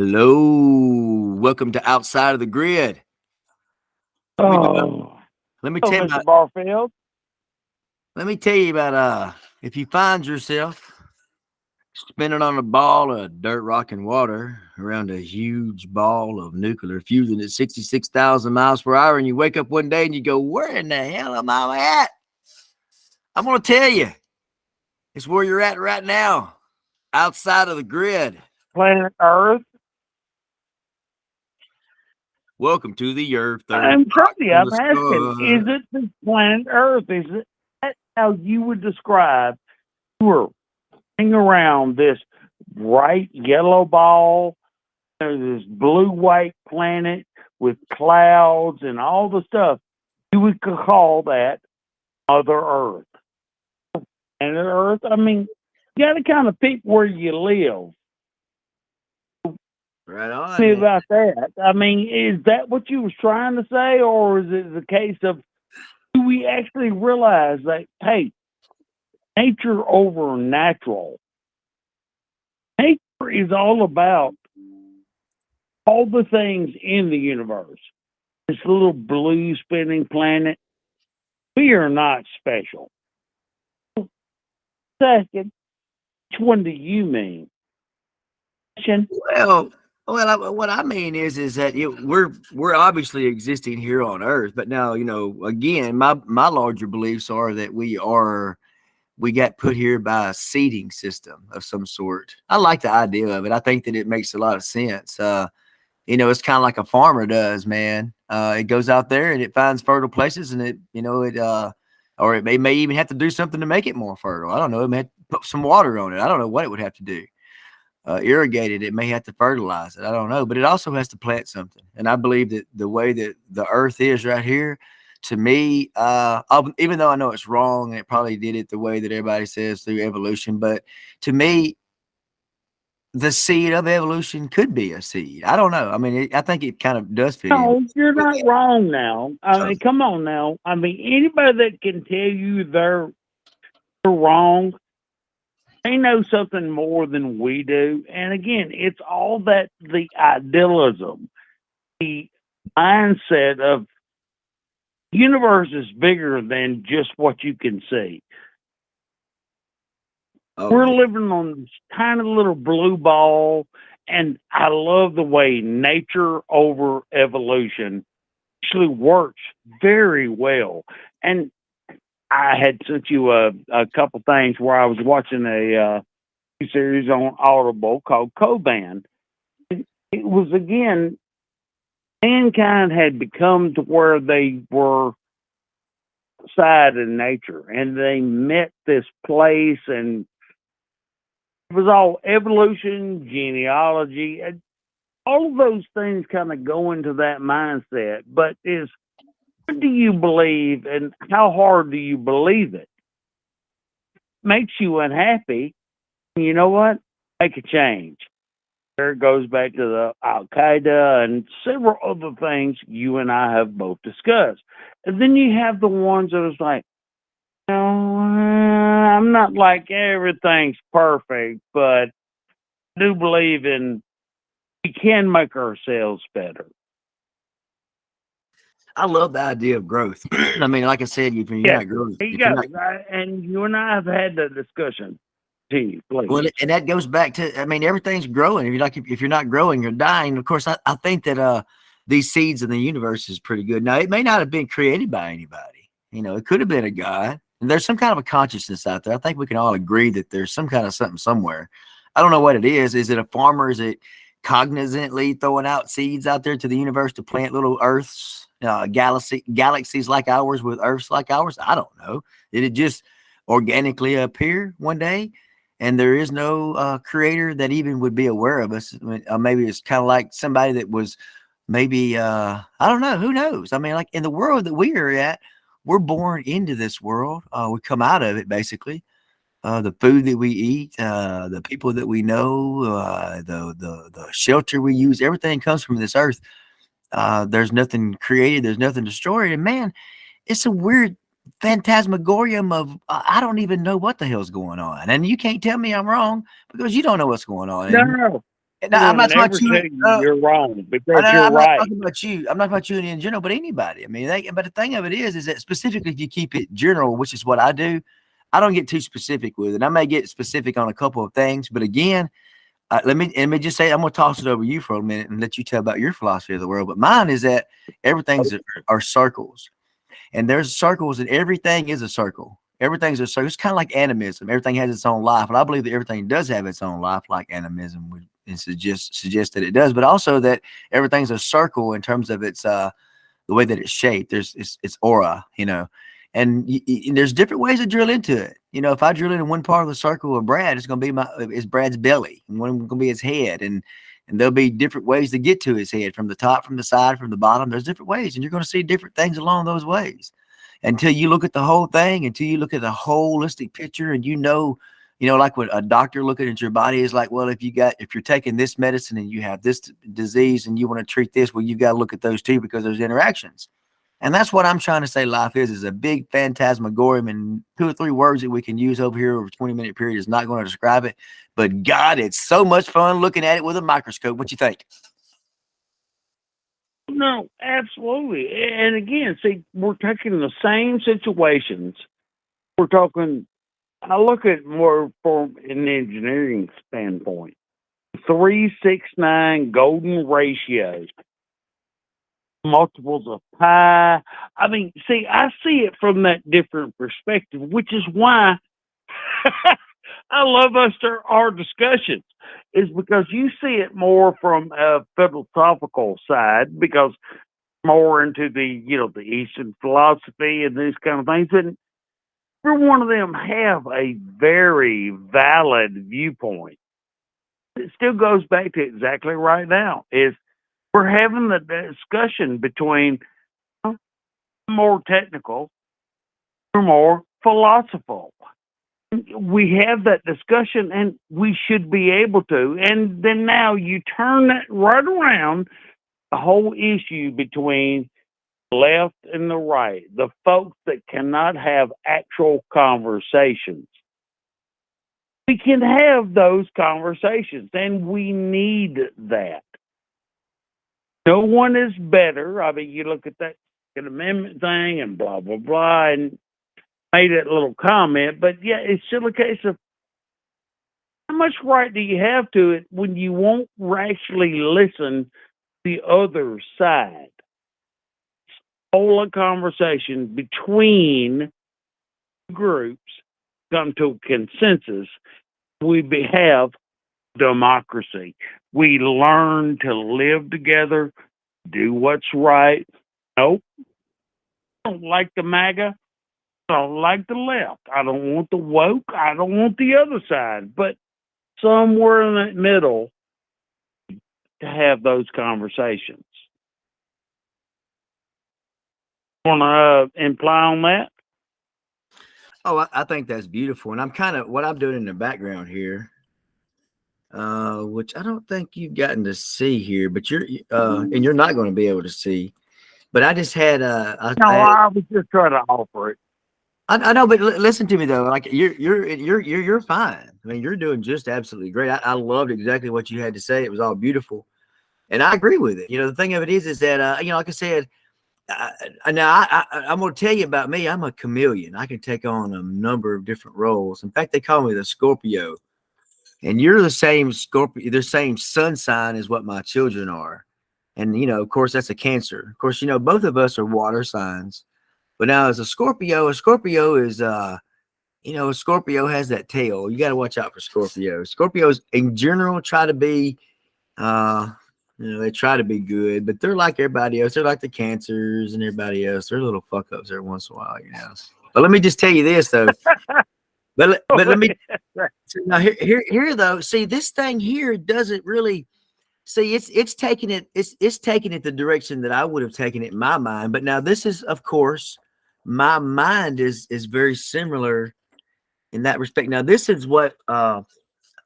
Hello, welcome to Outside of the Grid. Let me Oh, let me oh, tell you Mr. about Barfield. if you find yourself spinning on a ball of dirt, rock, and water around a huge ball of nuclear fusion at 66,000 miles per hour, and you wake up one day and you go, "Where in the hell am I at?" I'm gonna tell you, it's where you're at right now, outside of the grid. Planet Earth. Welcome to the Earth, third I'm rock telling you, from I'm the asking, is sun. it the planet Earth? Is it that how you would describe you were hanging around this bright yellow ball, this blue white planet with clouds and all the stuff? You would call that Mother Earth. Planet Earth. I mean, you got to kind of pick where you live. Right on, Me man. about that. I mean, is that what you was trying to say, or is it the case of do we actually realize that hey, nature over natural? Nature is all about all the things in the universe. This little blue spinning planet. We are not special. Second, which one do you mean? Well, what I mean is that we're obviously existing here on Earth, but now again, my larger beliefs are that we got put here by a seeding system of some sort. I like the idea of it. I think that it makes a lot of sense. It's kind of like a farmer does, man. It goes out there and it finds fertile places, and or it may even have to do something to make it more fertile. I don't know. It may have to put some water on it. I don't know what it would have to do. Irrigate it. It may have to fertilize it. I don't know, but it also has to plant something. And I believe that the way that the earth is right here, to me, even though I know it's wrong and it probably did it the way that everybody says through evolution, but to me, the seed of evolution could be a seed. I don't know. I mean, I think it kind of does fit in. No, you're not wrong now. I mean, come on now. I mean, anybody that can tell you they're wrong, they know something more than we do. And again, it's all that the idealism, the mindset of universe is bigger than just what you can see. Oh, We're yeah. living on this tiny little blue ball, and I love the way nature over evolution actually works very well. And I had sent you a couple things where I was watching a series on Audible called Coban. It was again, mankind had become to where they were outside in nature, and they met this place, and it was all evolution, genealogy, and all of those things kind of go into that mindset. But is what do you believe, and how hard do you believe it? Makes you unhappy. You know what? Make a change. There it goes back to the Al Qaeda and several other things you and I have both discussed. And then you have the ones that is like, no, I'm not like everything's perfect, but I do believe in we can make ourselves better. I love the idea of growth. I mean, like I said, if you're Yes, not growing, there you if you're not go. And you and I have had the discussion. Gee, well, please. and that goes back to, I mean, everything's growing. If you're not growing, you're dying. Of course, I think that these seeds in the universe is pretty good. Now, it may not have been created by anybody. It could have been a god, and there's some kind of a consciousness out there. I think we can all agree that there's some kind of something somewhere. I don't know what it is. Is it a farmer? Is it cognizantly throwing out seeds out there to the universe to plant little Earths, galaxies like ours with Earths like ours? I don't know. Did it just organically appear one day? And there is no creator that even would be aware of us. I mean, maybe it's kind of like somebody that was maybe I don't know. Who knows? I mean, like in the world that we are at, we're born into this world. We come out of it basically. The food that we eat, the people that we know, the shelter we use, everything comes from this earth. There's nothing created. There's nothing destroyed. And man, it's a weird phantasmagorium of I don't even know what the hell's going on, and you can't tell me I'm wrong because you don't know what's going on. And No. No, I'm Will not talking never about you. tell you you're wrong because No, you're I'm not right. talking about you. I'm not about you in general, but anybody. I mean, but the thing of it is that specifically if you keep it general, which is what I do, I don't get too specific with it. I may get specific on a couple of things, but again, let me just say, I'm gonna toss it over you for a minute and let you tell about your philosophy of the world. But mine is that everything's are circles, and there's circles, and everything is a circle. Everything's a circle. It's kind of like animism. Everything has its own life, and I believe that everything does have its own life, like animism would and suggest that it does. But also that everything's a circle in terms of its the way that it's shaped. There's it's aura, and there's different ways to drill into it. If I drill into one part of the circle of Brad, it's going to be it's Brad's belly, and one going to be his head, and there'll be different ways to get to his head, from the top, from the side, from the bottom. There's different ways, and you're going to see different things along those ways until you look at the whole thing, until you look at the holistic picture, and like what a doctor looking at your body is like, well, if you're taking this medicine and you have this disease and you want to treat this, well, you've got to look at those two because there's interactions. And that's what I'm trying to say life is a big phantasmagorium, and 2 or 3 words that we can use over here over a 20-minute period is not going to describe it. But God, it's so much fun looking at it with a microscope. What you think? No, absolutely. And again, see, we're taking the same situations. We're talking, I look at more from an engineering standpoint. 369 golden ratio, multiples of pi. I mean, see, I see it from that different perspective, which is why I love our discussions, is because you see it more from a philosophical side, because more into the Eastern philosophy and these kind of things. And every one of them have a very valid viewpoint. It still goes back to exactly right now is we're having the discussion between more technical or more philosophical. We have that discussion, and we should be able to. And then now you turn that right around, the whole issue between the left and the right, the folks that cannot have actual conversations. We can have those conversations, and we need that. No one is better. I mean, you look at that Second Amendment thing and blah, blah, blah, and made that little comment. But, yeah, it's still a case of how much right do you have to it when you won't actually listen to the other side? Hold a conversation between groups, come to a consensus. We have democracy. We learn to live together, do what's right. Nope. I don't like the MAGA. I don't like the left. I don't want the woke. I don't want the other side. But somewhere in that middle to have those conversations. Want to imply on that? Oh, I think that's beautiful. And I'm kind of what I'm doing in the background here, which I don't think you've gotten to see here, but and you're not going to be able to see. But I just had I was just trying to offer it. I know, but listen to me though. Like you're fine. I mean, you're doing just absolutely great. I loved exactly what you had to say. It was all beautiful, and I agree with it. The thing of it is that like I said, now I'm going to tell you about me. I'm a chameleon. I can take on a number of different roles. In fact, they call me the Scorpio, and you're the same Scorpio, the same sun sign as what my children are, and of course that's a Cancer. Of course, both of us are water signs. But now as a Scorpio is a Scorpio has that tail. You got to watch out for Scorpios. Scorpios in general try to be they try to be good, but they're like everybody else. They're like the Cancers and everybody else. They're little fuck ups every once in a while, But let me just tell you this though. but let me now here though. See, this thing here doesn't really see, it's taking it the direction that I would have taken it in my mind. But now this is, of course, my mind is very similar in that respect. Now this is what all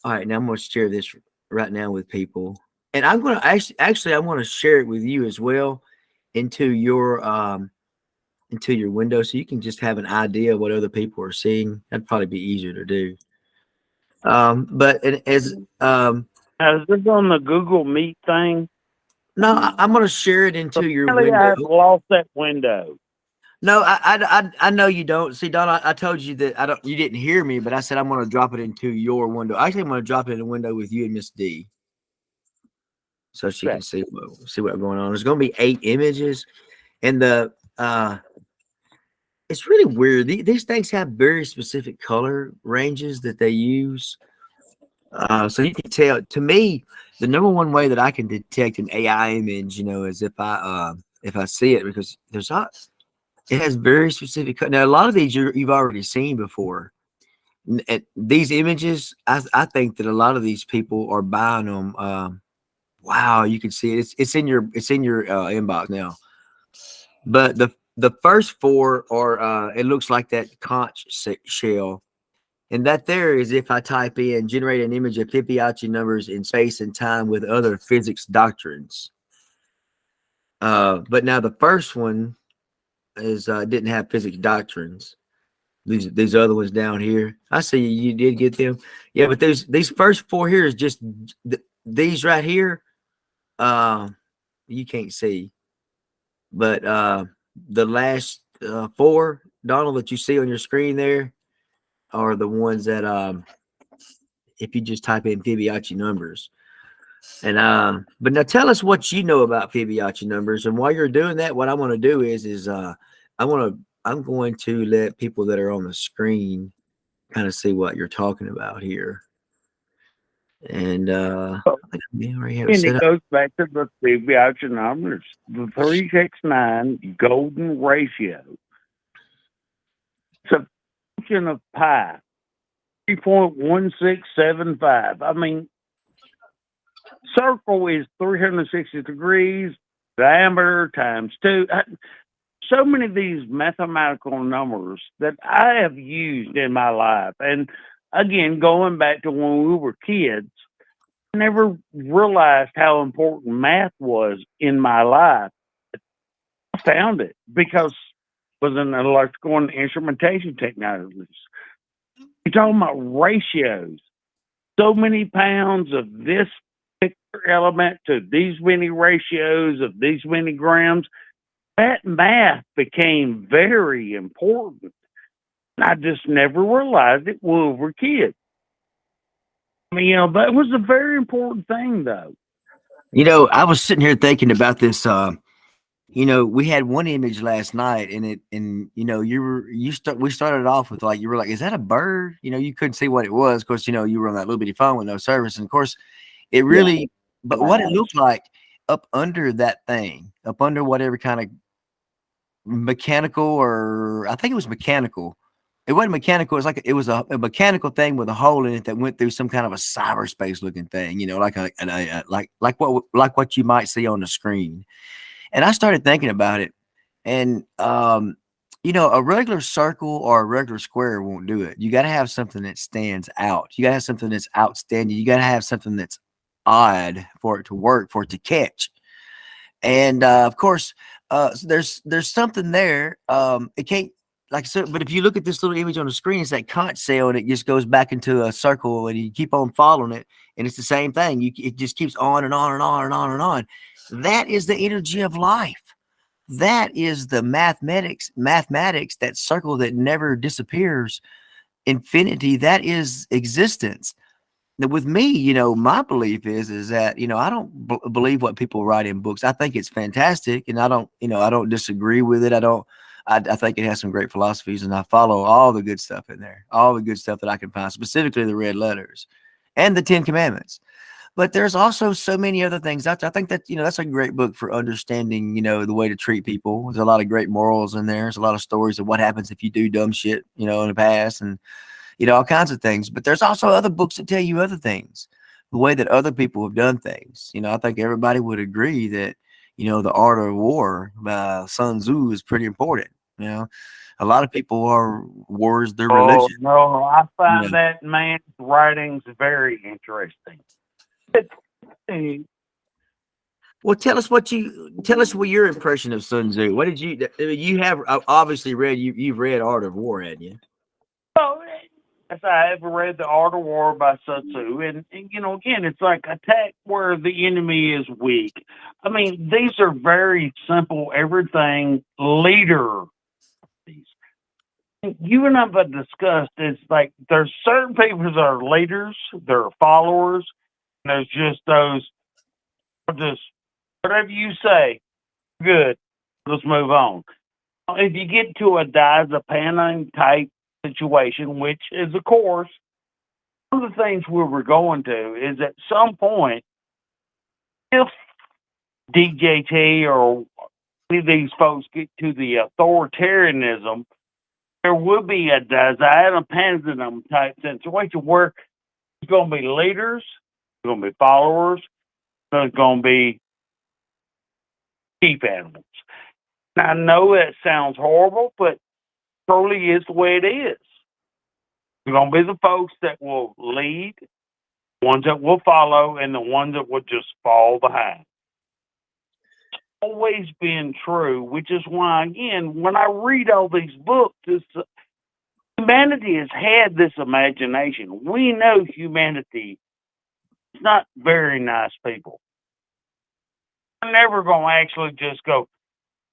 right, now I'm going to share this right now with people, and I'm going to actually I want to share it with you as well into your window, so you can just have an idea of what other people are seeing. That'd probably be easier to do. But as Now Is this on the Google Meet thing? No, I'm going to share it into your Apparently, window. I've lost that window. No, I know you don't. See, Don, I told you that I don't. You didn't hear me, but I said I'm going to drop it into your window. Actually, I'm going to drop it in a window with you and Miss D, so she Okay. can see what's going on. There's going to be 8 images, and it's really weird. These things have very specific color ranges that they use. So you can tell. To me, the number one way that I can detect an AI image, is if I see it, because there's not. It has very specific. Now, a lot of these you've already seen before. These images, I think that a lot of these people are buying them. Wow, you can see it. It's in your inbox now. But the first 4 are it looks like that conch shell, and that there is if I type in generate an image of Fibonacci numbers in space and time with other physics doctrines. But now the first one is didn't have physics doctrines. These other ones down here. I see you did get them. Yeah, but these first 4 here is just these right here. You can't see, but the last 4, Donald, that you see on your screen there are the ones that if you just type in Fibonacci numbers. And but now tell us what you know about Fibonacci numbers. And while you're doing that, what I want to do is I'm going to let people that are on the screen kind of see what you're talking about here. And I already have it And set it up. goes back to the Fibonacci numbers, the 369 golden ratio. It's a function of pi, 3.1675. I mean, circle is 360 degrees, diameter times 2. So many of these mathematical numbers that I have used in my life. And again, going back to when we were kids, I never realized how important math was in my life. I found it because it was an electrical and instrumentation technologies. You're talking about ratios. So many pounds of this particular element to these many ratios of these many grams. That math became very important. I just never realized it when we were kids. I mean, that was a very important thing, though. I was sitting here thinking about this. We had one image last night, and we started off with you were like, is that a bird? You couldn't see what it was. Of course, you were on that little bitty phone with no service, and of course, it really. Yeah. But what it looked like up under that thing, up under whatever kind of mechanical, or I think it was mechanical. It wasn't mechanical. It was a mechanical thing with a hole in it that went through some kind of a cyberspace looking thing. Like what you might see on the screen. And I started thinking about it, and a regular circle or a regular square won't do it. You got to have something that stands out. You got to have something that's outstanding. You got to have something that's odd for it to work, for it to catch. And of course, there's something there. It can't but if you look at this little image on the screen, it's that conch shell, and it just goes back into a circle, and you keep on following it, and it's the same thing. It just keeps on and on and on and on and on. That is the energy of life. That is the mathematics, that circle that never disappears. Infinity, that is existence. Now, with me, my belief is that, I don't believe what people write in books. I think it's fantastic, and I don't disagree with it. I think it has some great philosophies, and I follow all the good stuff in there, all the good stuff that I can find, specifically the red letters and the 10 Commandments. But there's also so many other things out there. I think that, that's a great book for understanding, the way to treat people. There's a lot of great morals in there. There's a lot of stories of what happens if you do dumb shit, in the past, and, all kinds of things. But there's also other books that tell you other things, the way that other people have done things. I think everybody would agree that, The Art of War by Sun Tzu is pretty important. A lot of people are wars their religion. No, I find that man's writings very interesting. Well, tell us what your impression of Sun Tzu. What did you have obviously read? You've read Art of War, hadn't you? Oh, as I ever read The Art of War by Sun Tzu, and you know, again, it's like attack where the enemy is weak. I mean, these are very simple, everything leader. You and I have discussed, it's like there's certain people that are leaders, they're followers, and there's just those, just whatever you say, good, let's move on. If you get to a diazepam type situation, which is, of course, one of the things we were going to is at some point, if DJT or any of these folks get to the authoritarianism, there will be a diazepam type situation where there's going to be leaders, there's going to be followers, there's going to be sheep animals. I know that sounds horrible, but truly is the way it is. There's going to be the folks that will lead, ones that will follow, and the ones that will just fall behind. It's always been true, which is why, again, when I read all these books, humanity has had this imagination. We know humanity is not very nice people. I'm never going to actually just go,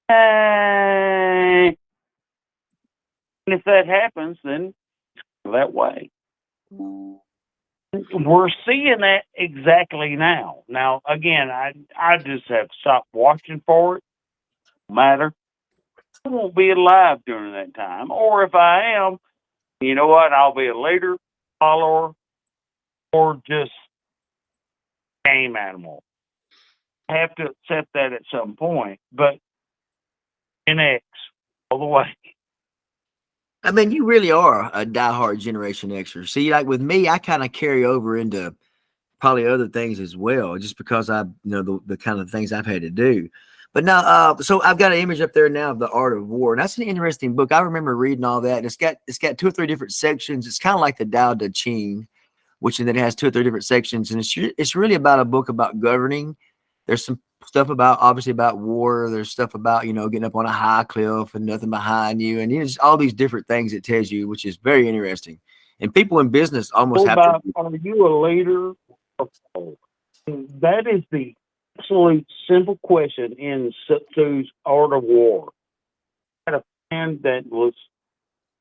and if that happens, then that way. We're seeing that exactly now. Now, again, I just have stopped watching for it. No matter. I won't be alive during that time. Or if I am, you know what? I'll be a leader, follower, or just game animal. I have to accept that at some point. But Gen X, all the way. I mean, you really are a diehard Generation Xer. See, like with me, I kind of carry over into probably other things as well, just because I know the kind of things I've had to do. But now, so I've got an image up there now of The Art of War, and that's an interesting book. I remember reading all that, and it's got 2 or 3 different sections. It's kind of like the Tao Te Ching, which then it has 2 or 3 different sections, and it's really about a book about governing. There's some stuff about, obviously, about war. There's stuff about, getting up on a high cliff and nothing behind you, and just all these different things it tells you, which is very interesting. And people in business almost have to. Are you a leader? That is the absolute simple question in Sun Tzu's Art of War. I had a friend that was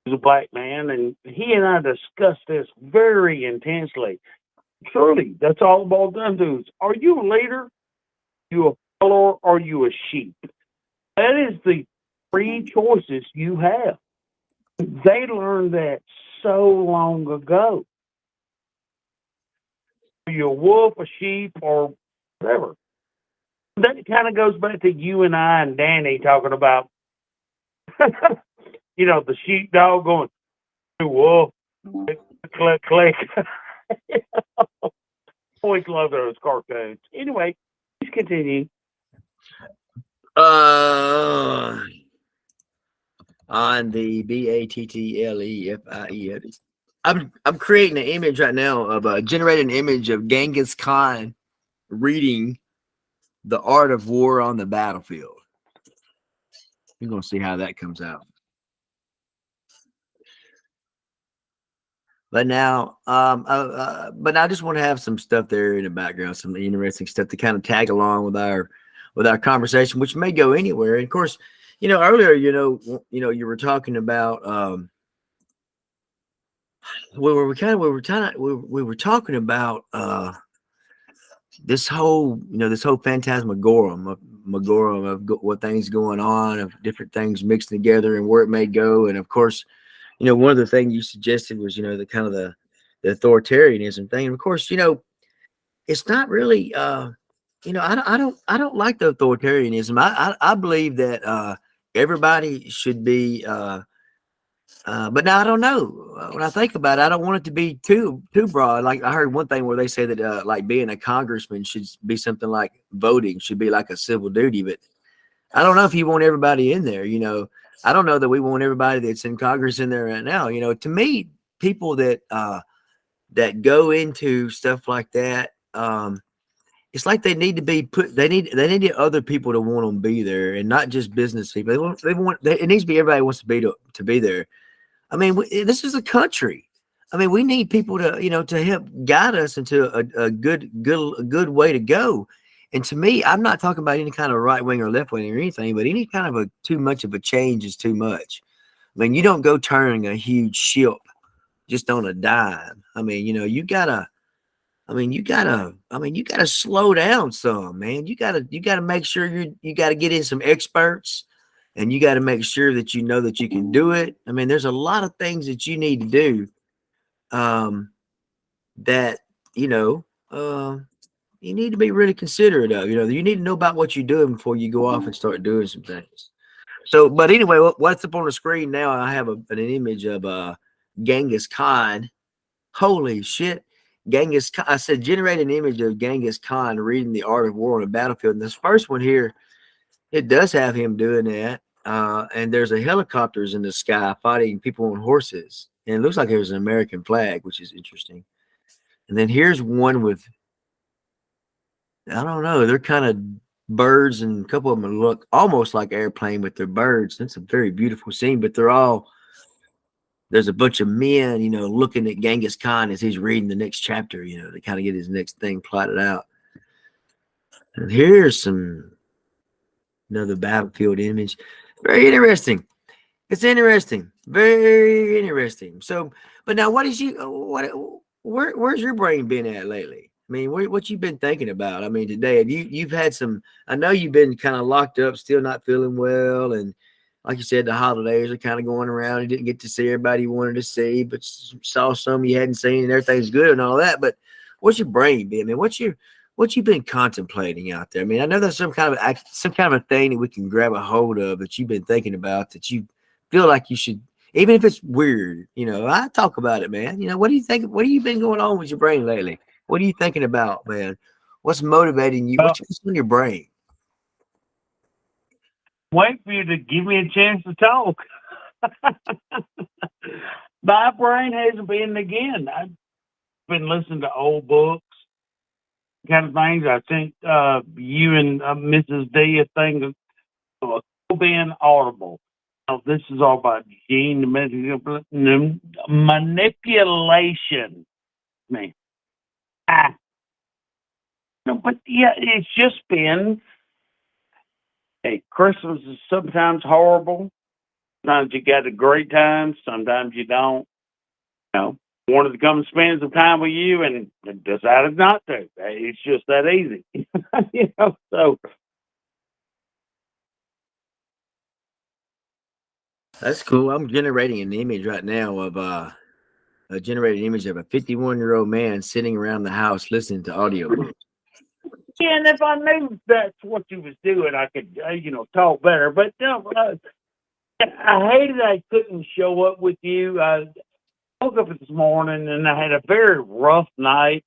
a black man, and he and I discussed this very intensely. Truly, that's all it boils down to. Are you a leader? Are you a follower? Or are you a sheep? That is the 3 choices you have. They learned that so long ago. Are you a wolf, a sheep, or whatever? That kind of goes back to you and I and Danny talking about, the sheepdog going, wolf, click, click. Always love those cartoons. Anyway, please continue. On the BATTLEFIE. I'm creating an image right now of generating an image of Genghis Khan reading The Art of War on the battlefield. You're gonna see how that comes out. But now, but I just want to have some stuff there in the background, some interesting stuff to kind of tag along with our conversation, which may go anywhere. And of course, earlier, you were talking about we were talking about this whole phantasmagorum of what things going on, of different things mixed together and where it may go. And of course, one of the things you suggested was, the kind of the authoritarianism thing. And of course, it's not really, I don't like the authoritarianism. I believe that everybody should be, but now I don't know. When I think about it, I don't want it to be too broad. Like I heard one thing where they say that like being a congressman should be something like voting should be like a civil duty. But I don't know if you want everybody in there. I don't know that we want everybody that's in Congress in there right now. To me, people that go into stuff like that, it's like they need to be put. They need other people to want them to be there, and not just business people. It needs to be everybody wants to be there. I mean, this is a country. I mean, we need people to, to help guide us into a good way to go. And to me, I'm not talking about any kind of right wing or left wing or anything, but any kind of a too much of a change is too much. I mean, you don't go turning a huge ship just on a dime. I mean, you gotta slow down some, man. You gotta make sure you gotta get in some experts, and you gotta make sure that you know that you can do it. I mean, there's a lot of things that you need to do, um, that you know, you need to be really considerate of. You need to know about what you're doing before you go off and start doing some things. So, but anyway, what's up on the screen now? I have an image of Genghis Khan. Holy shit. Genghis Khan. I said, generate an image of Genghis Khan reading The Art of War on a battlefield. And this first one here, it does have him doing that. And there's a helicopters in the sky fighting people on horses. And it looks like there's an American flag, which is interesting. And then here's one with, I don't know, they're kind of birds, and a couple of them look almost like airplane, but they're birds. That's a very beautiful scene, but there's a bunch of men, looking at Genghis Khan as he's reading the next chapter, to kind of get his next thing plotted out. And here's another battlefield image. Very interesting. It's interesting. Very interesting. So, but now where's your brain been at lately? I mean, what you been thinking about? I mean, today, you've had some, I know you've been kind of locked up, still not feeling well. And like you said, the holidays are kind of going around. You didn't get to see everybody you wanted to see, but saw some you hadn't seen, and everything's good and all that. But what's your brain been? I mean, what you been contemplating out there? I mean, I know there's some kind of a thing that we can grab a hold of that you've been thinking about, that you feel like you should, even if it's weird. I talk about it, man. What do you think? What have you been going on with your brain lately? What are you thinking about, man? What's motivating you? What's on your brain? Wait for you to give me a chance to talk. My brain hasn't been again. I've been listening to old books, kind of things. I think you and Mrs. D a thing of being audible. Now, this is all about gene manipulation. Man, no, but yeah, it's just been. Hey, Christmas is sometimes horrible. Sometimes you got a great time. Sometimes you don't. Wanted to come spend some time with you and decided not to. It's just that easy. So That's cool. I'm generating an image right now of a 51-year-old man sitting around the house listening to audiobooks. yeah, and if I knew that's what you was doing, I could talk better. But I hated I couldn't show up with you. I woke up this morning and I had a very rough night.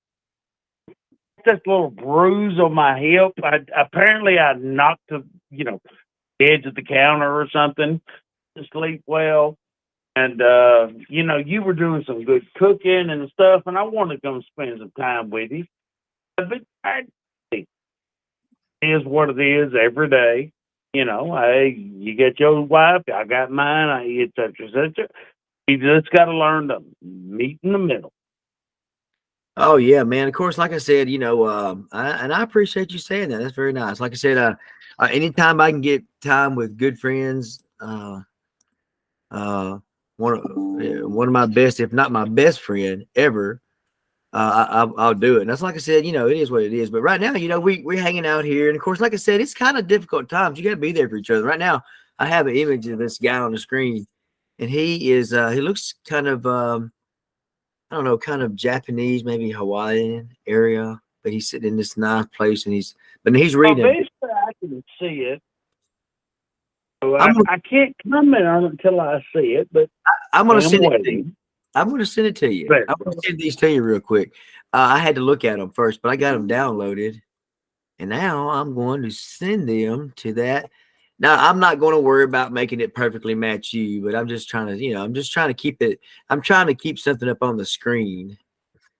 This little bruise on my hip. Apparently I knocked the edge of the counter or something to sleep well. And you were doing some good cooking and stuff, and I wanted to come spend some time with you. But it is what it is every day. You get your wife, I got mine, et cetera, et cetera. You just got to learn to meet in the middle. Oh yeah, man. Of course, like I said, I appreciate you saying that. That's very nice. Like I said, anytime I can get time with good friends, one of my best, if not my best friend ever, I'll do it. And that's, like I said, it is what it is. But right now, we're hanging out here, and of course, like I said, it's kind of difficult times. You got to be there for each other. Right now, I have an image of this guy on the screen, and he looks kind of I don't know, kind of Japanese, maybe Hawaiian area, but he's sitting in this nice place, and he's reading. Basically, I can see it. So I can't comment on it until I see it, but I'm going to send it to you. I'm going to send it to you. I'm going to send these to you real quick. I had to look at them first, but I got them downloaded, and now I'm going to send them to that. Now, I'm not going to worry about making it perfectly match you, but I'm just trying to, keep it. I'm trying to keep something up on the screen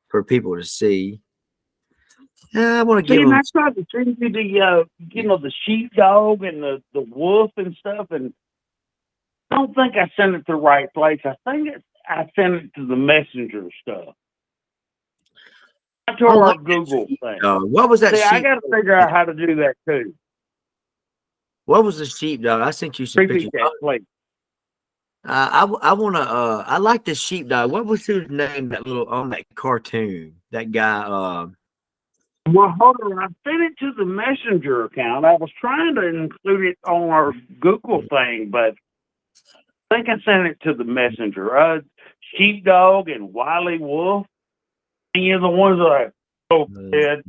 for people to see. I want to give them. I tried to send you the sheepdog and the wolf and stuff, and I don't think I sent it to the right place. I think I sent it to the messenger stuff. Not to I our like that Google thing. sheepdog. What was that See, I sheep? got to figure out how to do that too. What was the sheepdog? I sent you some Repeat pictures. that, please. I wanna. I like the sheepdog. What was his name? That little on that cartoon. That guy. Well, hold on. I sent it to the messenger account. I was trying to include it on our Google thing, but I think I sent it to the messenger. Sheepdog and Wiley Wolf. And you're the ones that go ahead.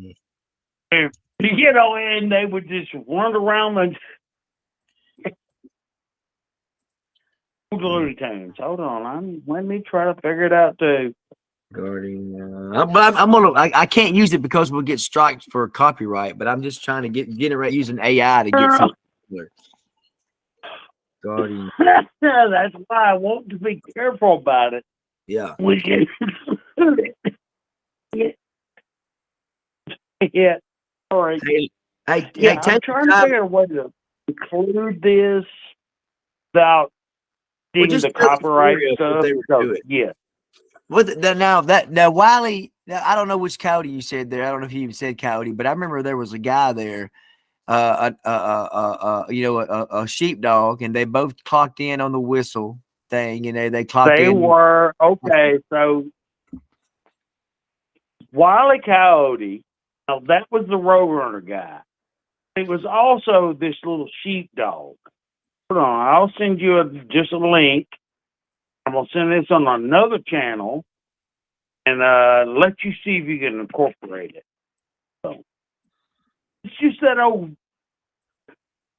You know, and they would just run around the Looney Tunes. Hold on, let me try to figure it out too. Guardian. I'm gonna. I can't use it because we'll get striked for copyright. But I'm just trying to generate using AI to get something. Guardian. That's why I want to be careful about it. Yeah. We can include it. Yeah. All right. Hey, Yeah, I'm trying to figure out a way to include this without seeing the copyright stuff. Yeah. What now Wiley? Now, I don't know which coyote you said there. I don't know if you even said coyote, but I remember there was a guy there, a sheepdog, and they both clocked in on the whistle thing, and they clocked in. They were okay. So Wiley Coyote, now that was the Roadrunner guy. It was also this little sheepdog. Hold on, I'll send you just a link. I'm gonna send this on another channel and let you see if you can incorporate it. So it's just that old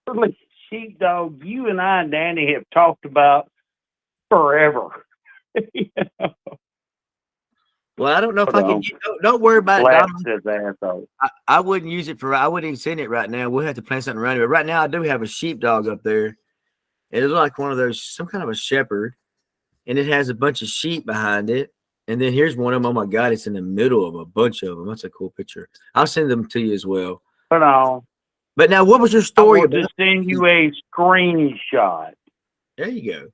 early sheepdog you and I and Danny have talked about forever. You know? Well, I don't know if I can. Don't worry about it. I wouldn't use it I wouldn't even send it right now. We'll have to plan something around it. But right now, I do have a sheepdog up there. It is like one of those, some kind of a shepherd, and it has a bunch of sheep behind it. And then here's one of them. Oh my God, it's in the middle of a bunch of them. That's a cool picture. I'll send them to you as well. But now, what was your story? I will just send you a screenshot. There you go.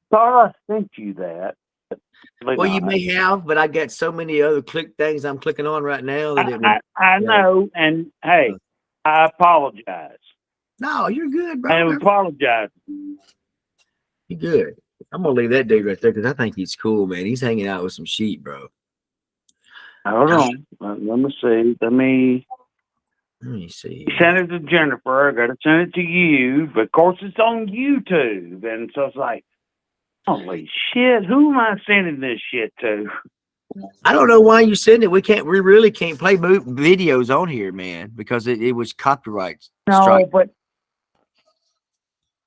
Thought I sent you that. Well, you may have, but I got so many other things I'm clicking on right now that I know, and hey, I apologize. No, you're good, bro. I apologize. You're good. I'm gonna leave that dude right there because I think he's cool, man. He's hanging out with some sheep, bro. Hold on. Let me see. Let me see. Send it to Jennifer. I got to send it to you, but of course it's on YouTube, and so it's like, holy shit! Who am I sending this shit to? I don't know why you send it. We really can't play videos on here, man, because it was copyright strike.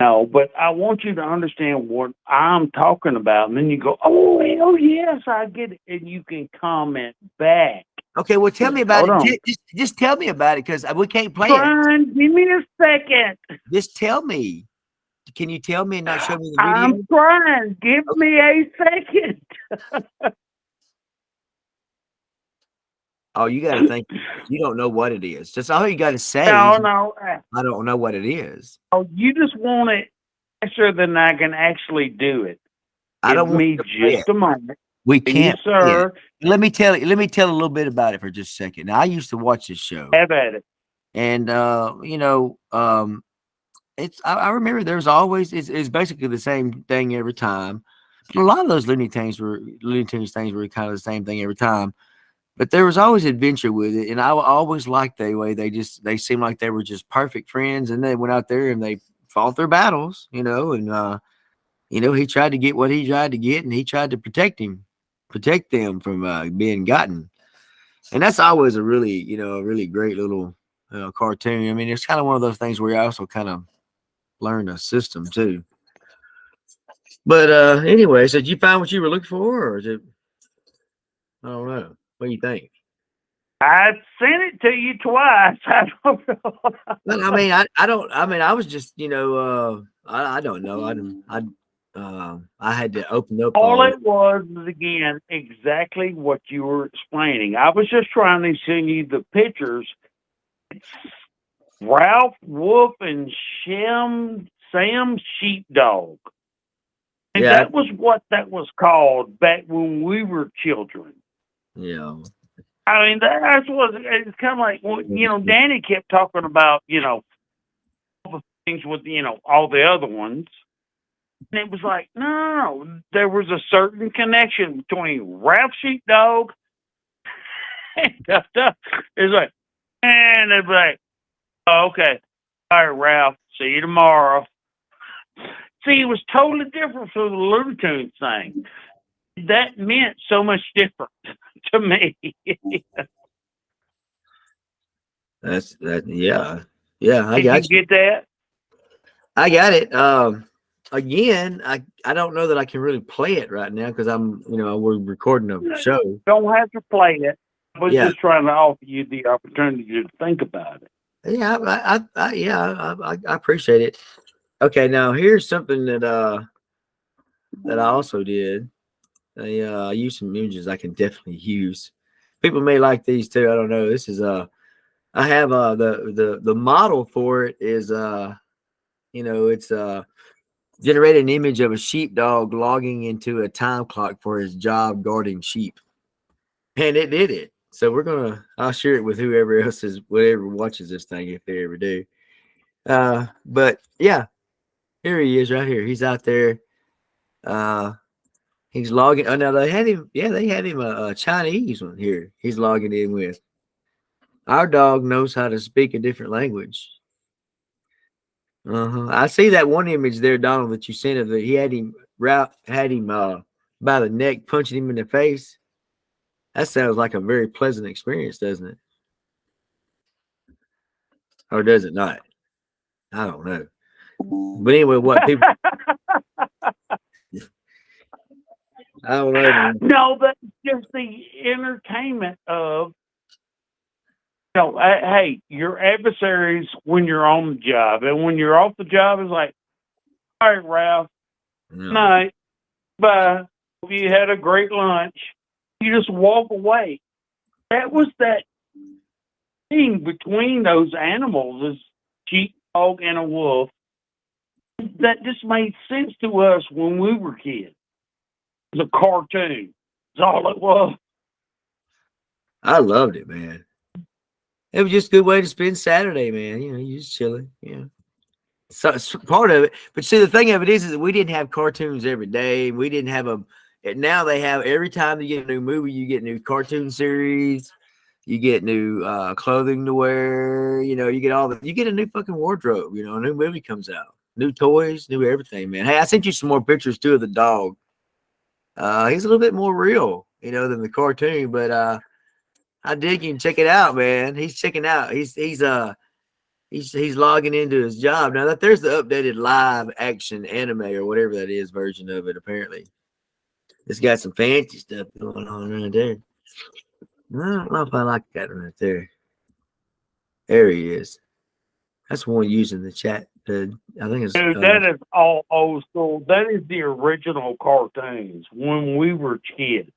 No, but I want you to understand what I'm talking about, and then you go, oh, hell yes, I get it, and you can comment back. Okay, well, tell me about it. Just tell me about it, because we can't play it. Give me a second. Just tell me. Can you tell me and not show me the video? I'm trying. Give me a second. Oh, you got to think. You don't know what it is. That's all you got to say. No. I don't know what it is. Oh, you just want it faster than I can actually do it. I don't want me just a moment. We can't, yes, sir. Let me tell a little bit about it for just a second. Now, I used to watch this show. Have at it. And I remember there's always it's basically the same thing every time. A lot of those Looney Tunes things were kind of the same thing every time. But there was always adventure with it, and I always liked the way they seemed like they were just perfect friends, and they went out there and they fought their battles, and he tried to get what he tried to get, and he tried to protect them from being gotten, and that's always a really great little cartoon. I mean, it's kind of one of those things where you also kind of learn a system too. But anyway, so did you find what you were looking for, or is it? I don't know. What do you think? I sent it to you twice. I don't know. Well, I mean, I was just, I don't know. I had to open up. All it was again exactly what you were explaining. I was just trying to send you the pictures. Ralph Wolf and Sam Sheepdog. And Yeah, that was what that was called back when we were children. yeah. I mean, that's what it's kind of like. Well, Danny kept talking about, all the things with, all the other ones. And it was like, no, there was a certain connection between Ralph Sheepdog and Tough Tough. It's like, and it's like, oh, okay, all right, Ralph, see you tomorrow. See, it was totally different from the Looney Tunes thing. That meant so much different to me. That's that. Yeah, yeah. I Did you got you. get that? I got it. Again, I don't know that I can really play it right now because we're recording a show. Don't have to play it. I was Yeah, just trying to offer you the opportunity to think about it. yeah. I appreciate it. Okay, now here's something that I also did. I used some images I can definitely use. People may like these too. I don't know. This is I have the model for it is it's generated an image of a sheepdog logging into a time clock for his job guarding sheep, and it did it. So I'll share it with whoever watches this thing if they ever do. But yeah, here he is right here. He's out there. Uh, he's logging. Oh, now they had him. Yeah, they had him a Chinese one here. He's logging in with. Our dog knows how to speak a different language. I see that one image there, Donald, that you sent of that he had him by the neck, punching him in the face. That sounds like a very pleasant experience, doesn't it? Or does it not? I don't know. But anyway, what people I don't know, man. No, that's just the entertainment of, hey, your adversaries when you're on the job. And when you're off the job, it's like, all right, Ralph, No. night, bye. Hope you had a great lunch. You just walk away. That was that thing between those animals, is sheepdog and a wolf, that just made sense to us when we were kids. It was a cartoon. That's all it was. I loved it, man. It was just a good way to spend Saturday, man. You just chilling. So it's part of it. But see, the thing of it is that we didn't have cartoons every day. We didn't have now they have every time you get a new movie, you get new cartoon series, you get new clothing to wear, you get a new fucking wardrobe, a new movie comes out, new toys, new everything, man. Hey, I sent you some more pictures too of the dog. He's a little bit more real, than the cartoon, but I dig him. Check it out, man. He's checking out. He's logging into his job now. That there's the updated live action anime or whatever that is version of it. Apparently, it's got some fancy stuff going on right there. I don't know if I like that right there. There he is. That's one using the chat. I think it's. Dude, that is all old school. That is the original cartoons when we were kids.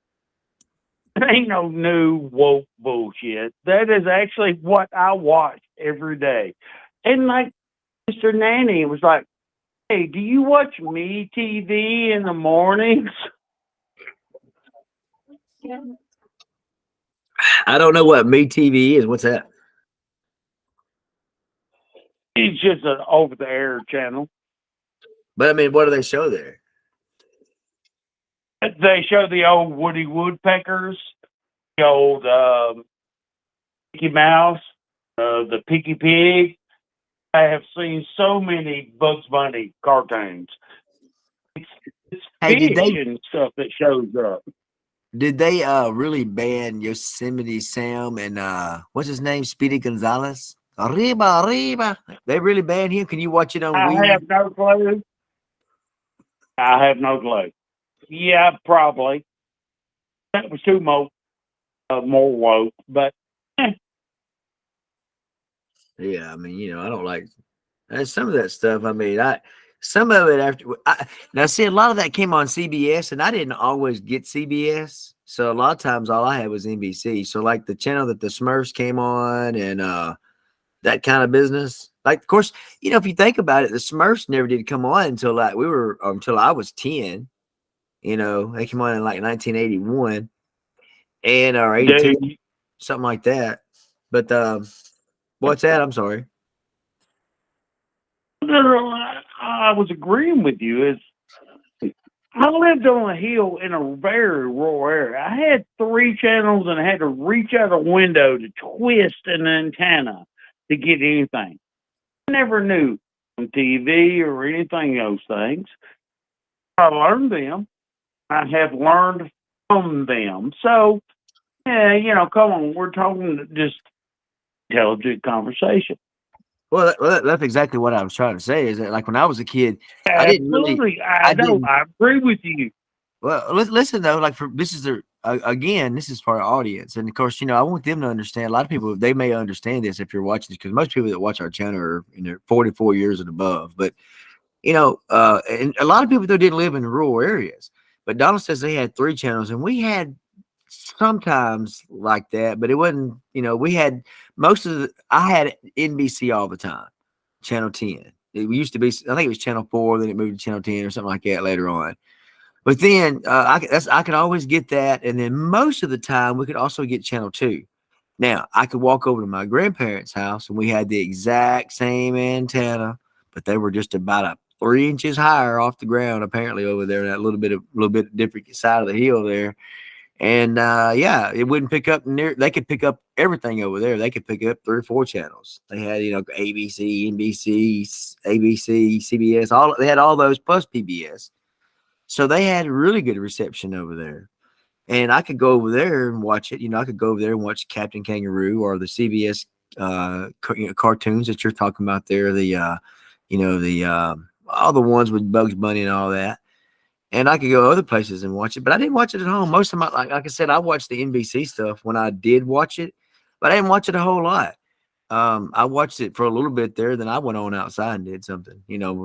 It ain't no new woke bullshit. That is actually what I watch every day. And like Mr. Nanny was like, hey, do you watch Me TV in the mornings? I don't know what Me TV is. What's that? It's just an over-the-air channel. But I mean, what do they show there? They show the old Woody Woodpeckers, the old Mickey Mouse, the Pinky Pig. I have seen so many Bugs Bunny cartoons. It's fish and stuff that shows up. Did they really ban Yosemite Sam and what's his name, Speedy Gonzalez? Arriba. They really banned him. Can you watch it on Wii? I have no clue. Yeah, probably. That was too more woke, but yeah, I mean, I don't like some of that stuff. I mean, some of it now see a lot of that came on CBS, and I didn't always get CBS, so a lot of times all I had was NBC. So like the channel that the Smurfs came on, and that kind of business. Like, of course, if you think about it, the Smurfs never did come on until until I was 10. They came on in like 1981 and or 82, Dude, something like that. But what's that? I'm sorry. I was agreeing with you. I lived on a hill in a very rural area. I had 3 channels and I had to reach out a window to twist an antenna to get anything. I never knew on TV or anything those things. I learned them. I have learned from them. So, yeah, come on. We're talking just intelligent conversation. Well, that's exactly what I was trying to say. Is that like when I was a kid, I didn't really, Absolutely. I know. didn't. I agree with you. Well, listen though, like this is again, this is for our audience, and of course, I want them to understand. A lot of people they may understand this if you're watching this, because most people that watch our channel are in their 44 years and above. But and a lot of people though didn't live in rural areas. But Donald says they had 3 channels, and we had sometimes like that, but it wasn't. We had I had NBC all the time, Channel 10. It used to be, I think it was Channel 4, then it moved to Channel 10 or something like that later on. But then I could always get that, and then most of the time we could also get Channel 2. Now I could walk over to my grandparents' house, and we had the exact same antenna, but they were just about 3 inches higher off the ground, apparently over there, that little bit different side of the hill there. And yeah, it wouldn't pick up near. They could pick up everything over there. They could pick up 3 or 4 channels. They had ABC, NBC, ABC, CBS. They had all those plus PBS. So they had really good reception over there. And I could go over there and watch it. I could go over there and watch Captain Kangaroo or the CBS cartoons that you're talking about there. The all the ones with Bugs Bunny and all that. And I could go other places and watch it, but I didn't watch it at home. Most of my like I said, I watched the NBC stuff when I did watch it, but I didn't watch it a whole lot. I watched it for a little bit there, then I went on outside and did something.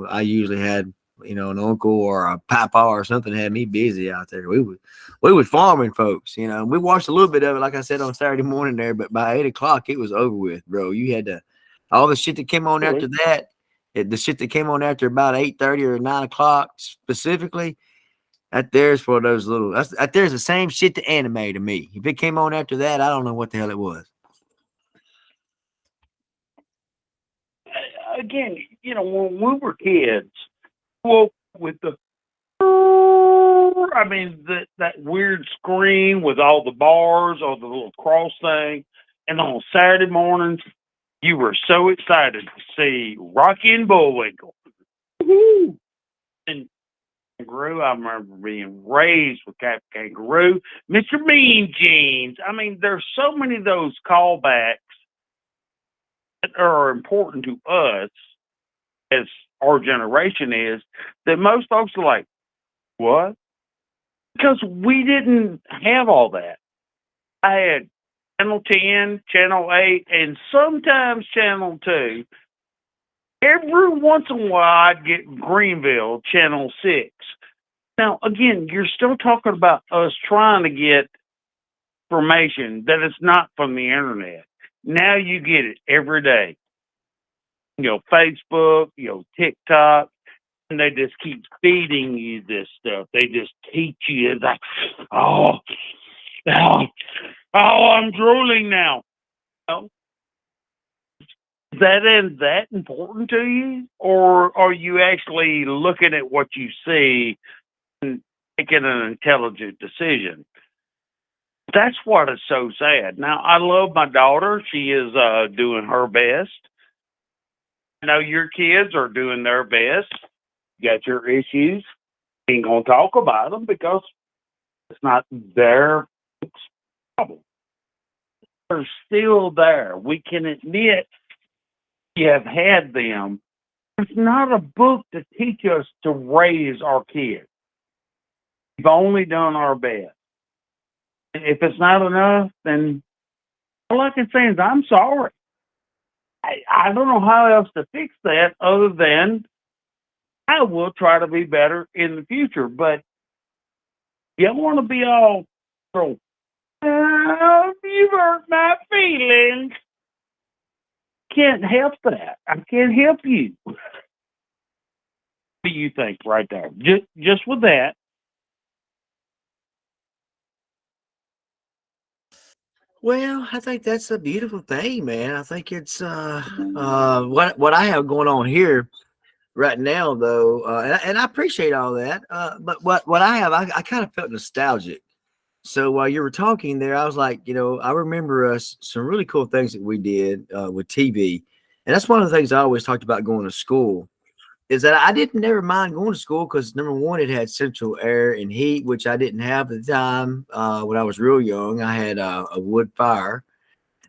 I usually had an uncle or a papa or something had me busy out there. We would farming folks. We watched a little bit of it, like I said, on Saturday morning there, but by 8 o'clock it was over with, bro. You had to all the shit that came on after that. The shit that came on after about 8:30 or 9 o'clock specifically. That there's for those little. That there's the same shit to anime to me. If it came on after that, I don't know what the hell it was. Again, when we were kids, well, with that weird screen with all the bars or the little cross thing, and on Saturday mornings, you were so excited to see Rocky and Bullwinkle. Woo-hoo! And Kangaroo, I remember being raised with Captain Kangaroo, Mr. Mean Jeans. There's so many of those callbacks that are important to us as our generation is that most folks are like, what? Because we didn't have all that. I had Channel 10, Channel 8, and sometimes Channel 2. Every once in a while, I'd get Greenville, Channel 6. Now, again, you're still talking about us trying to get information that is not from the internet. Now you get it every day. Facebook, TikTok, and they just keep feeding you this stuff. They just teach you. It's like, oh, I'm drooling now. Is that important to you? Or are you actually looking at what you see and making an intelligent decision? That's what is so sad. Now, I love my daughter. She is doing her best. I know your kids are doing their best. You got your issues. Ain't going to talk about them because it's not their problem. They're still there. We can admit you have had them. It's not a book to teach us to raise our kids. We've only done our best. If it's not enough, then all I can say is I'm sorry. I don't know how else to fix that other than I will try to be better in the future. But you don't want to be all, you hurt my feelings. can't help that. I can't help you. What do you think right there? Just with that. Well, I think that's a beautiful thing, man. I think it's what I have going on here right now, though, and I appreciate all that. But what I have, I kind of felt nostalgic. So while you were talking there, I was like, I remember us some really cool things that we did with TV, and that's one of the things I always talked about going to school. Is that I didn't never mind going to school because number one, it had central air and heat, which I didn't have at the time when I was real young. I had a wood fire,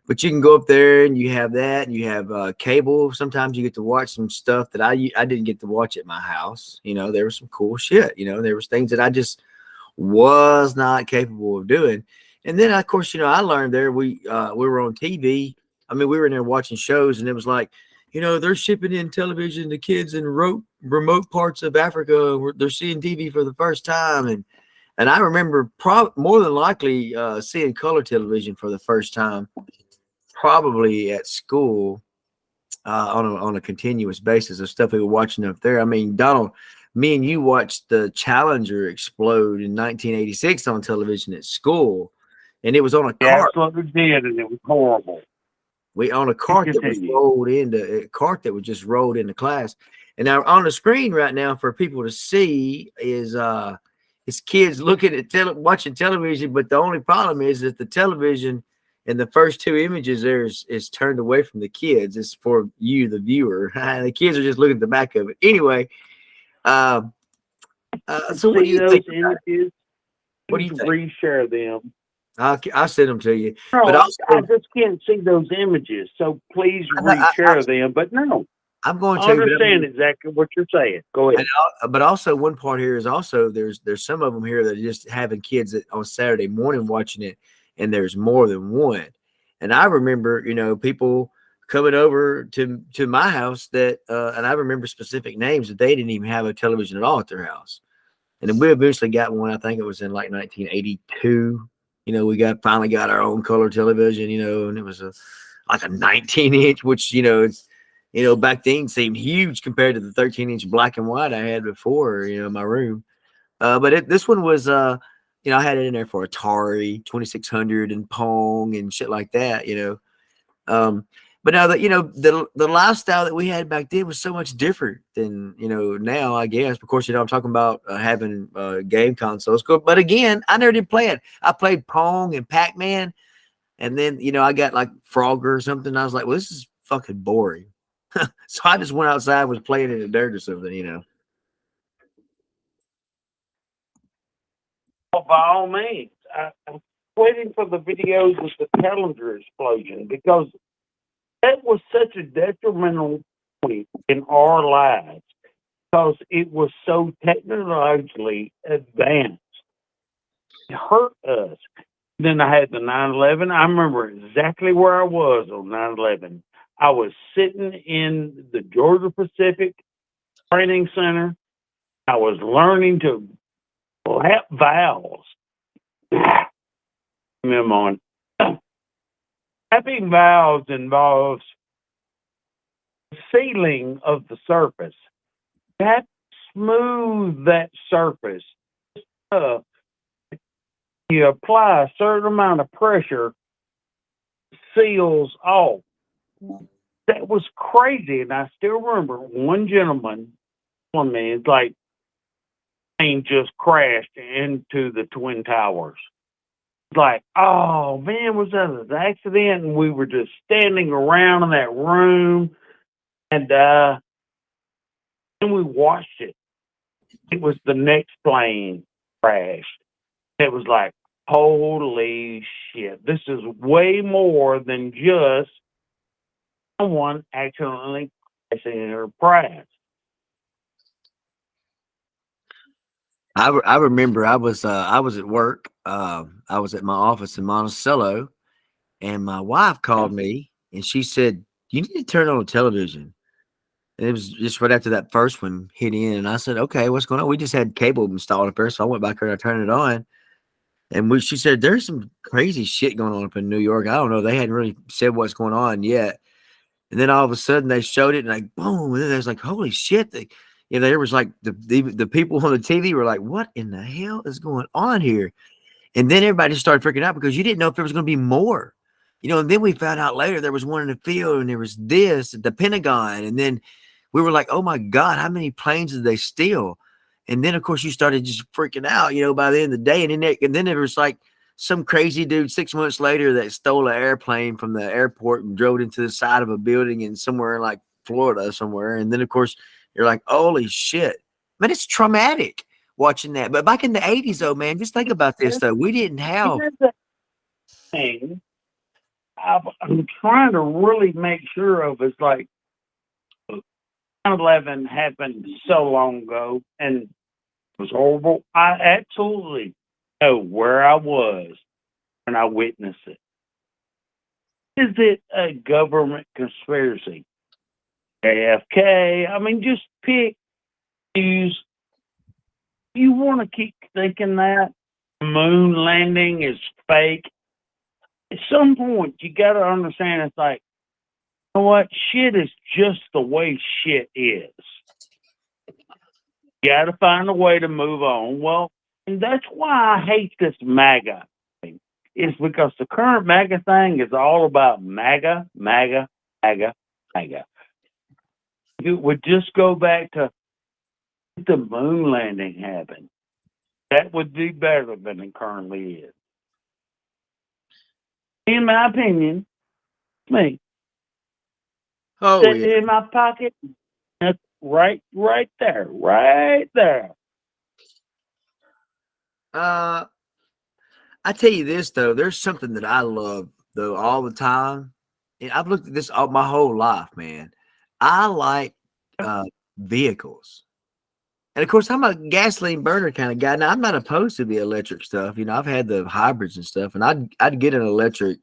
but you can go up there and you have that, and you have cable. Sometimes you get to watch some stuff that I didn't get to watch at my house. There was some cool shit. There was things that I just was not capable of doing. And then of course, I learned there we were on TV. I mean, we were in there watching shows, and it was like, they're shipping in television to kids in remote parts of Africa. They're seeing TV for the first time, and I remember more than likely seeing color television for the first time, probably at school on a continuous basis of stuff we were watching up there. I mean, Donald, me and you watched the Challenger explode in 1986 on television at school, and it was on a cart. Absolutely did, and it was horrible. We on a cart that was just rolled into class. And now on the screen right now for people to see is kids looking at watching television, but the only problem is that the television in the first two images there is turned away from the kids. It's for you, the viewer. The kids are just looking at the back of it. Anyway, so what do you think? Images, what do you think? Reshare them. I'll send them to you. No, but also, I just can't see those images, so please reshare them. But no, I'm going to understand exactly what you're saying. Go ahead. But also, one part here is also there's some of them here that are just having kids on Saturday morning watching it, and there's more than one. And I remember, people coming over to my house that, and I remember specific names that they didn't even have a television at all at their house. And then we eventually got one. I think it was in like 1982. We finally got our own color television, and it was like a 19-inch, which, it's, back then seemed huge compared to the 13-inch black and white I had before, in my room. But this one was, I had it in there for Atari 2600 and Pong and shit like that, But now that, the lifestyle that we had back then was so much different than, now, I guess. Of course, I'm talking about having game consoles. But again, I never did play it. I played Pong and Pac-Man. And then, I got like Frogger or something. I was like, well, this is fucking boring. So I just went outside and was playing in the dirt or something, Well, by all means, I'm waiting for the videos of the Challenger explosion because that was such a detrimental point in our lives because it was so technologically advanced. It hurt us. Then I had the 9/11. I remember exactly where I was on 9/11. I was sitting in the Georgia Pacific Training Center. I was learning to lap valves. Come on. Lapping valves involves sealing of the surface. That smooth that surface. You apply a certain amount of pressure, seals off. That was crazy, and I still remember one gentleman telling me it's like plane just crashed into the Twin Towers. It's like, oh man, was that an accident? And we were just standing around in that room, and then we watched it. It was the next plane crashed. It was like, holy shit, this is way more than just someone accidentally crashing in their prize. I remember I was at work. I was at my office in Monticello, and my wife called me and she said, "You need to turn on the television." And it was just right after that first one hit in, and I said, "Okay, what's going on?" We just had cable installed up there, so I went back there and I turned it on. And she said, "There's some crazy shit going on up in New York. I don't know. They hadn't really said what's going on yet." And then all of a sudden they showed it and like boom, and then there's like, holy shit. There was like the people on the TV were like, what in the hell is going on here? And then everybody just started freaking out because you didn't know if there was going to be more. And then we found out later there was one in the field and there was this at the Pentagon. And then we were like, oh my God, how many planes did they steal? And then, of course, you started just freaking out, by the end of the day. And then there was like some crazy dude 6 months later that stole an airplane from the airport and drove it into the side of a building in somewhere in like Florida somewhere. And then, of course, you're like, holy shit. Man, it's traumatic watching that. But back in the 80s, though, man, just think about this, though. We didn't have. Here's the thing I'm trying to really make sure of is like 9/11 happened so long ago and it was horrible. I absolutely know where I was when I witnessed it. Is it a government conspiracy? AFK? I mean, just pick news. You want to keep thinking that the moon landing is fake. At some point, you got to understand it's like, you know what? Shit is just the way shit is. You got to find a way to move on. Well, and that's why I hate this MAGA thing. It's because the current MAGA thing is all about MAGA, MAGA, MAGA, MAGA. If it would just go back to the moon landing happened, that would be better than it currently is. In my opinion, me. Oh, yeah. In my pocket, that's right there. I tell you this, though, there's something that I love, though, all the time. And I've looked at this all my whole life, man. I like vehicles. And, of course, I'm a gasoline burner kind of guy. Now, I'm not opposed to the electric stuff. I've had the hybrids and stuff, and I'd get an electric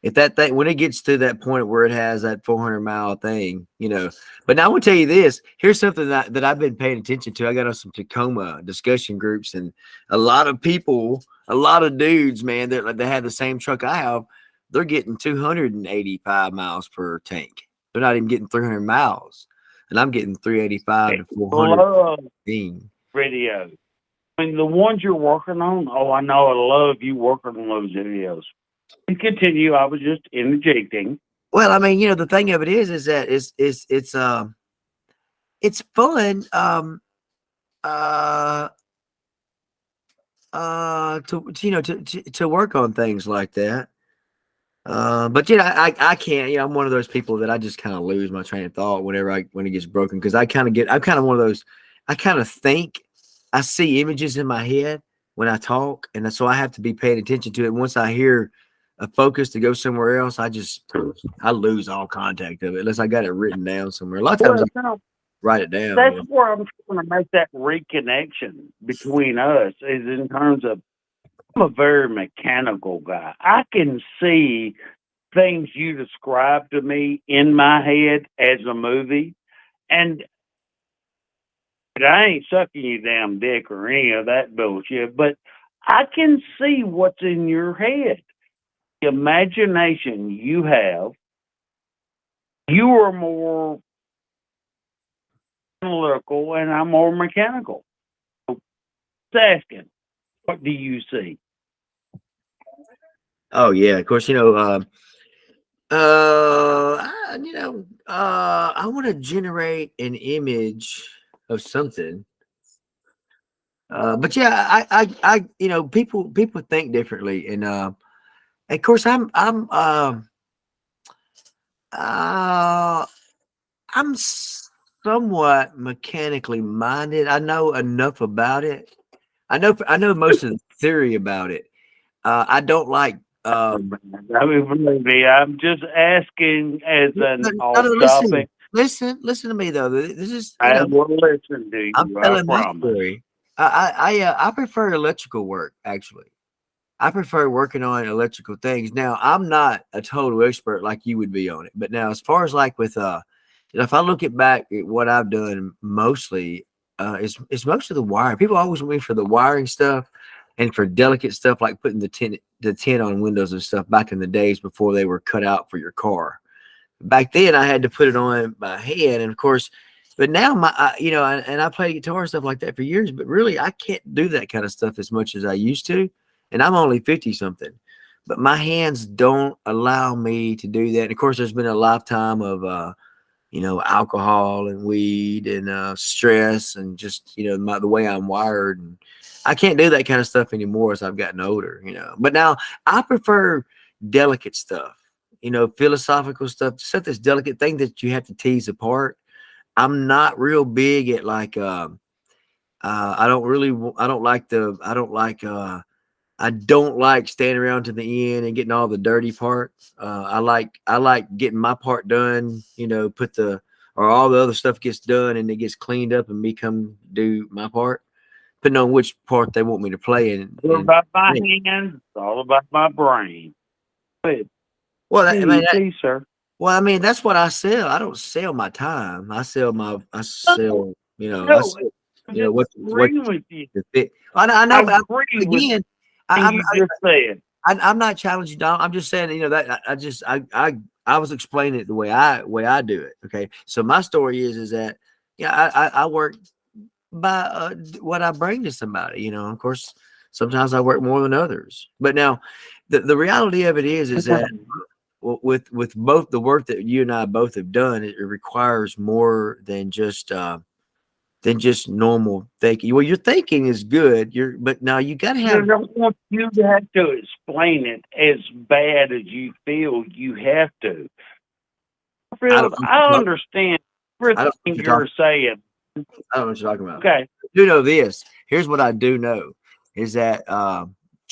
if that thing, when it gets to that point where it has that 400-mile thing, But now I will tell you this. Here's something that I've been paying attention to. I got on some Tacoma discussion groups, and a lot of people, a lot of dudes, man, that have the same truck I have, they're getting 285 miles per tank. They're not even getting 300 miles. And I'm getting 385 to 400. Videos. I mean, the ones you're working on, I know I love you working on those videos. And continue. I was just interjecting. Well, I mean, the thing of it is that it's fun to work on things like that. But I can't. I'm one of those people that I just kind of lose my train of thought when it gets broken, because I'm kind of one of those. I kind of think I see images in my head when I talk, and so I have to be paying attention to it. Once I hear a focus to go somewhere else, I lose all contact of it unless I got it written down somewhere. A lot of times I write it down. That's where I'm trying to make that reconnection between us, is in terms of I'm a very mechanical guy. I can see things you describe to me in my head as a movie, and I ain't sucking you damn dick or any of that bullshit, but I can see what's in your head. The imagination you have, you are more analytical and I'm more mechanical. So, asking, what do you see? Oh yeah, of course. I want to generate an image of something. But yeah, I people think differently, and of course I'm somewhat mechanically minded. I know enough about it. I know most of the theory about it. I don't like. I mean, I'm just asking as an off-topic. Listen to me though. This is. I will listen to you. I'm telling my story. I prefer electrical work, actually. I prefer working on electrical things. Now, I'm not a total expert like you would be on it, but now as far as like with if I look back at what I've done, mostly it's most of the wire. People always want me for the wiring stuff and for delicate stuff like putting the tint on windows and stuff back in the days before they were cut out for your car. Back then, I had to put it on by hand, and of course, but now and I played guitar and stuff like that for years. But really, I can't do that kind of stuff as much as I used to, and I'm only 50 something. But my hands don't allow me to do that. And of course, there's been a lifetime of alcohol and weed and stress and just the way I'm wired, and I can't do that kind of stuff anymore as I've gotten older. But now I prefer delicate stuff, philosophical stuff that's delicate, thing that you have to tease apart. I'm not real big at like I don't like standing around to the end and getting all the dirty parts. I like getting my part done, or all the other stuff gets done and it gets cleaned up and me come do my part, depending on which part they want me to play in. It's all about my hands. It's all about my brain. Well, Sir. Well, I mean, that's what I sell. I don't sell my time. I sell what with you. fit. I know, but agree again, you just said. I'm not challenging Don. I'm just saying, that I was explaining it the way I do it. Okay, so my story is that I work by what I bring to somebody. Of course, sometimes I work more than others. But now, the reality of it is that with both the work that you and I both have done, it requires more than just normal thinking. Well, your thinking is good. But now you got to have. I don't want you to have to explain it as bad as you feel you have to. I understand everything you're saying. I don't know what you're talking about. Okay. I do know this. Here's what I do know is that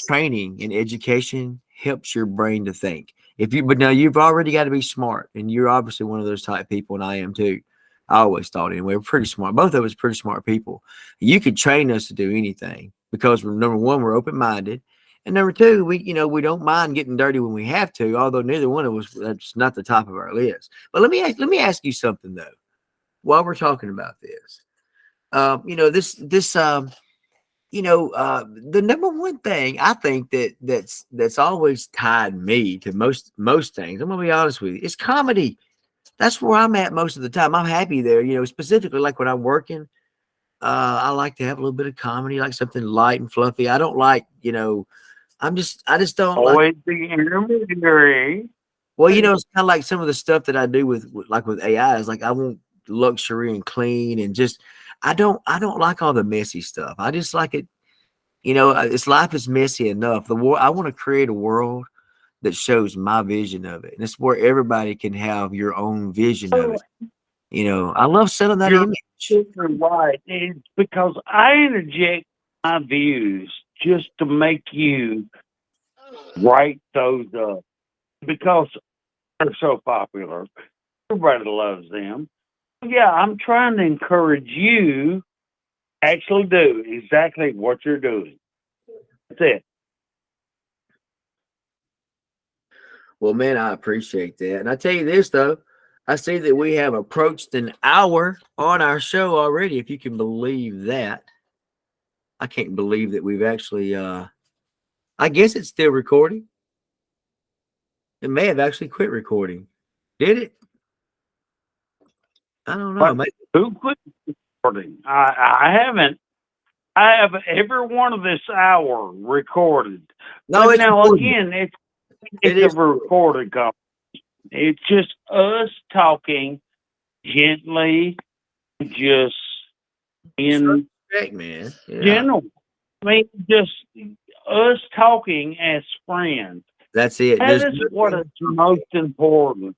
training and education helps your brain to think. But now you've already got to be smart, and you're obviously one of those type people, and I am too. I always thought anyway, we're pretty smart. Both of us pretty smart people. You could train us to do anything because number one, we're open-minded. And number two, we don't mind getting dirty when we have to, although neither one of us, that's not the top of our list. But let me ask you something though, while we're talking about this. The number one thing I think that's always tied me to most things, I'm gonna be honest with you, it's comedy. That's where I'm at most of the time. I'm happy there, specifically like when I'm working. I like to have a little bit of comedy, like something light and fluffy. I don't like, I just don't always the intermediary. Well, it's kind of like some of the stuff that I do with AI is like I want luxury and clean and just I don't like all the messy stuff. I just like it, life is messy enough. I want to create a world that shows my vision of it. And it's where everybody can have your own vision of it. I love selling that image. Right. It's because I interject my views just to make you write those up because they're so popular. Everybody loves them. Yeah, I'm trying to encourage you to actually do exactly what you're doing. That's it. Well, man, I appreciate that. And I tell you this, though, I see that we have approached an hour on our show already, if you can believe that. I can't believe that we've actually, I guess it's still recording. It may have actually quit recording. Did it? I don't know. Who quit recording? I haven't. I have every one of this hour recorded. No, it's now recorded. Again, it's a recorded conversation. It's just us talking gently, just in man. general. I mean, just us talking as friends. That's it. That is what is most important.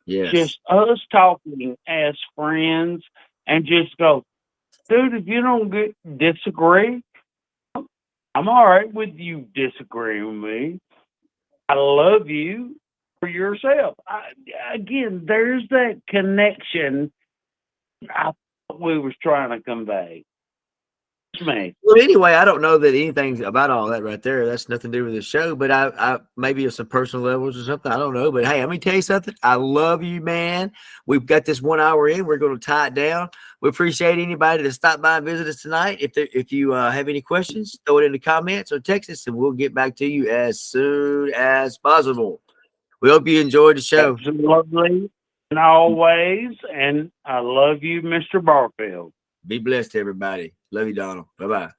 Yes. Just us talking as friends and just go, dude, if you don't disagree, I'm all right with you disagreeing with me. I love you for yourself. Again, there's that connection I thought we was trying to convey. It's me. Well, anyway, I don't know that anything about all that right there. That's nothing to do with the show, but I maybe it's some personal levels or something. I don't know. But hey, let me tell you something. I love you, man. We've got this 1 hour in. We're going to tie it down. We appreciate anybody that stopped by and visit us tonight. If you have any questions, throw it in the comments or text us, and we'll get back to you as soon as possible. We hope you enjoyed the show. Absolutely. always, and I love you, Mr. Barfield. Be blessed, everybody. Love you, Donald. Bye bye.